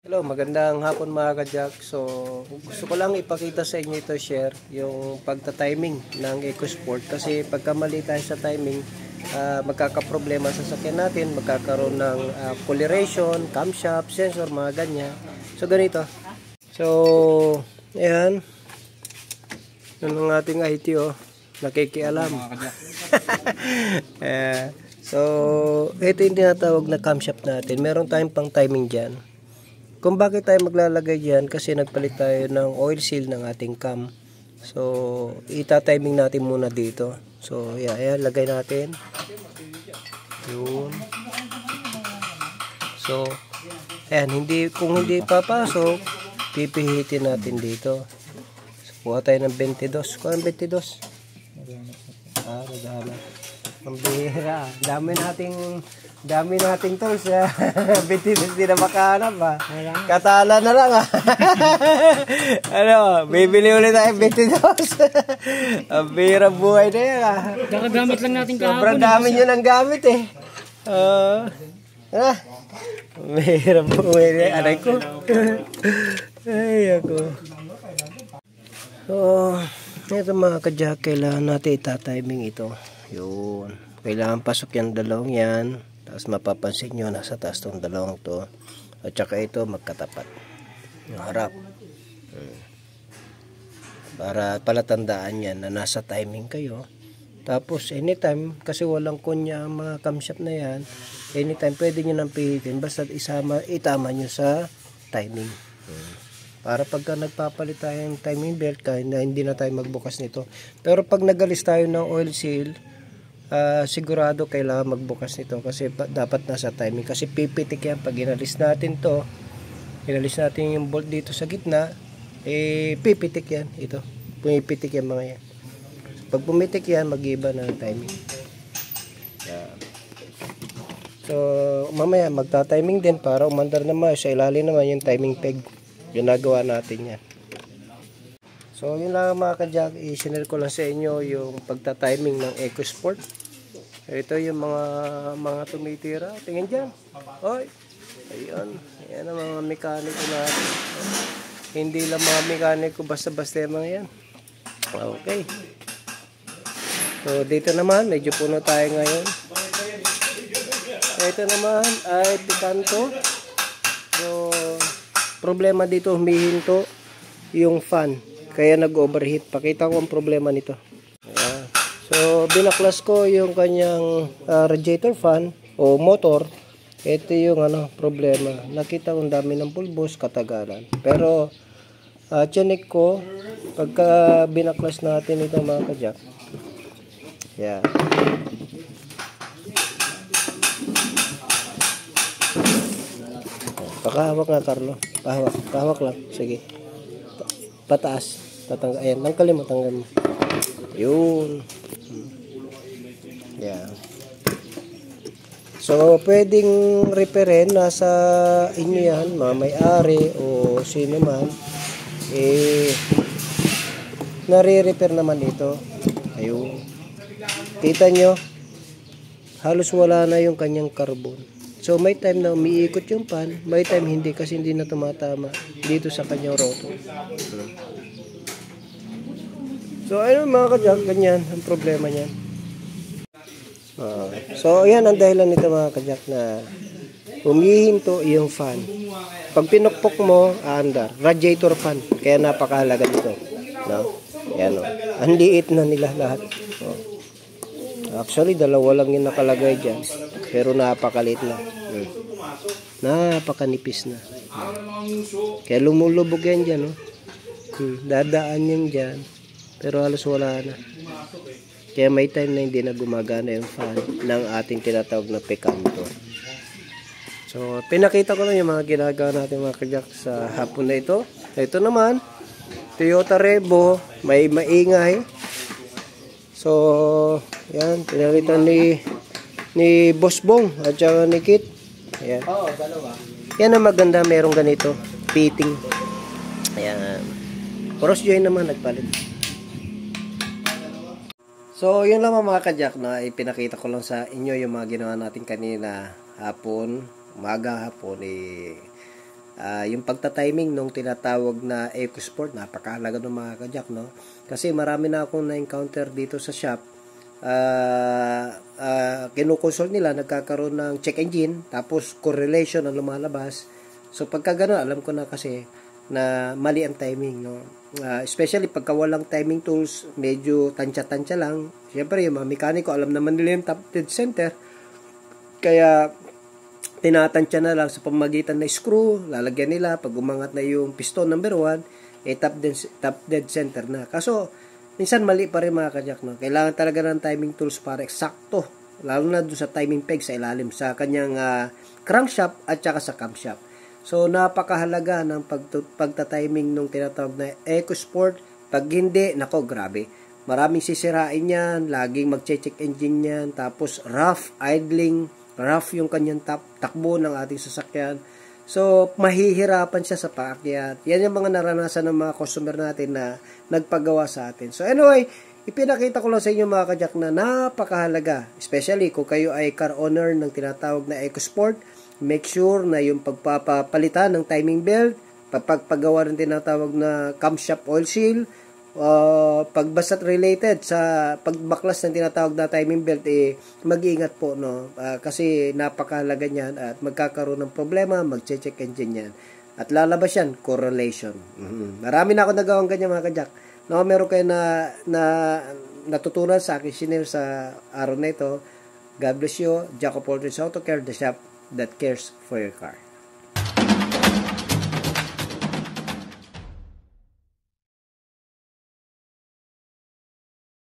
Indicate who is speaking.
Speaker 1: Hello, magandang hapon mga ka-Jack. So, gusto ko lang ipakita sa inyo ito, share yung pagta-timing ng EcoSport kasi pagka mali tayo sa timing, magkakaproblema sa sakyan natin, magkakaroon ng coloration, camshaft, sensor, mga ganyan. So, ganito. So, ayan. Yun ang ating ITO. Nakikialam. So, ito yung tinatawag na camshaft natin. Meron tayong pang timing dyan. Kung bakit tayo maglalagay dyan, kasi nagpalit tayo ng oil seal ng ating cam. So, ita-timing natin muna dito. So, ayan, lagay natin. Yun. So, ayan, kung hindi papasok, pipihitin natin dito. So, kuha tayo ng 22. Kuha ng 22. Naghahanap. Ang bihira. Dami nating tools. 22 di na makahanap ha. Katala na lang ha. Ano, bibili ulit tayo 22. Ang bihira buhay na yan ha.
Speaker 2: Nakagamit lang natin kahapon.
Speaker 1: Sobrang dami nyo ng gamit eh. Bihira buhay na yan. Aray ko. Ay ako. Ito mga ka-Jack, kailangan natin itatiming ito. Yun. Kailangan pasok yung dalawang yan. Tapos mapapansin nyo, nasa taas tong dalawang to. At saka ito, magkatapat. Yung harap. Para palatandaan yan na nasa timing kayo. Tapos, anytime, kasi walang kunya ang mga camshaft na yan, anytime, pwede nyo nang pihitin. Basta itama nyo sa timing. Para pagka nagpapalit tayo ng timing belt, kahit na hindi na tayo magbukas nito. Pero pag nagalis tayo ng oil seal, sigurado kailangan magbukas nito kasi dapat nasa timing, kasi pipitik yan pag inalis natin to, inalis natin yung bolt dito sa gitna, pipitik yan, ito pumipitik yan mga yan. Pag pumitik yan, mag-iba na timing. So mamaya magta-timing din para umandar naman sa ilalim naman yung timing peg, ginagawa natin yan. So yun lang mga ka-Jack, i-share ko lang sa inyo yung pagta-timing ng EcoSport. Ito yung mga tumitira. Tingin dyan. Oy. Ayun. Ayan ang mga mekaniko natin. Hindi lang mga mekaniko basta-basta yung mga yan. Okay. So dito naman, medyo puno tayo ngayon. Ito naman ay pikanto. So problema dito, humihinto yung fan. Kaya nag-overheat. Pakita ko ang problema nito. Ayan. So, binaklas ko yung kanyang radiator fan o motor. Ito yung problema. Nakita ko ang dami ng pulbos, katagalan. Pero, chinek ko, pagka binaklas natin ito mga ka-Jack. Ayan. Pakahawak nga, Carlo. Pahawak lang. Sige. Pataas. Ayan, tanggalin mo. Yun. Yeah. So, pwedeng repairin. Nasa inyo yan, may-ari o sino man. Nare-repair naman dito. Ayun. Kita nyo, halos wala na yung kanyang carbon. So, may time na umiikot yung pan, may time hindi kasi hindi na tumatama dito sa kanyang rotor. So, ayun mga ka-Jack, ganyan ang problema niyan. So, ayan ang dahilan nito mga ka-Jack na humihinto yung fan. Pag pinukpok mo, aandar. Radiator fan. Kaya napakahalaga dito. No? Ayan o. Ang liit na nila lahat. Actually, dalawa lang yung nakalagay dyan. Pero napakaliit na. Napakanipis na. Kaya lumulubog yan dyan. Dadaan yan dyan. Pero halos wala na. Kaya may time na hindi na gumagana yung fan ng ating tinatawag na pikanto. So, pinakita ko lang yung mga ginagawa natin mga ka-Jack sa hapon na ito. Ito naman, Toyota Revo, may maingay. So, yan, pinalitan ni Boss Bong at saka ni Kit. Ayan. Yan ang maganda, merong ganito, fitting. Ayan. Cross joint naman nagpalit. So, yun lang mga ka-Jack na ipinakita ko lang sa inyo yung mga ginawa natin kanina hapon, umaga hapon Yung pagta-timing nung tinatawag na EcoSport, napakahalaga ng mga kajak, no? Kasi marami na akong na-encounter dito sa shop. Kinukonsult nila, nagkakaroon ng check engine, tapos correlation ang lumalabas. So pagka gano'n, alam ko na kasi na mali ang timing, no? Especially pagka walang timing tools, medyo tansya-tansya lang. Siyempre, yung mga mekaniko, alam naman nila yung top dead center. Kaya tinatansya na lang sa pamagitan na screw, lalagyan nila, pag umangat na yung piston number 1, top dead center na. Kaso, minsan mali pa rin mga kajak, no? Kailangan talaga ng timing tools para eksakto, lalo na doon sa timing peg sa ilalim, sa kanyang crankshaft at saka sa camshaft. So, napakahalaga ng pagta-timing nung tinatawag na EcoSport. Pag hindi, nako, grabe. Maraming sisirain yan, laging mag-check engine yan, tapos rough idling, rough yung kanyang takbo ng ating sasakyan. So, mahihirapan siya sa paakyat. Yan yung mga naranasan ng mga customer natin na nagpagawa sa atin. So, anyway, ipinakita ko lang sa inyo mga kajak na napakahalaga. Especially kung kayo ay car owner ng tinatawag na EcoSport, make sure na yung pagpapalitan ng timing belt, pagpagawa ng tinatawag na camshaft oil seal, pagbasat related sa pagbaklas ng tinatawag na timing belt, mag-iingat po, no? Kasi napakahalaga niyan at magkakaroon ng problema, mag-check engine yan. At lalabas yan, correlation. Marami na ako nagawang ganyan mga kajak. No, meron kayo na natutunan sa akin, sinare sa araw na ito. God bless you. Jack of all trades, Auto Care, the shop that cares for your car.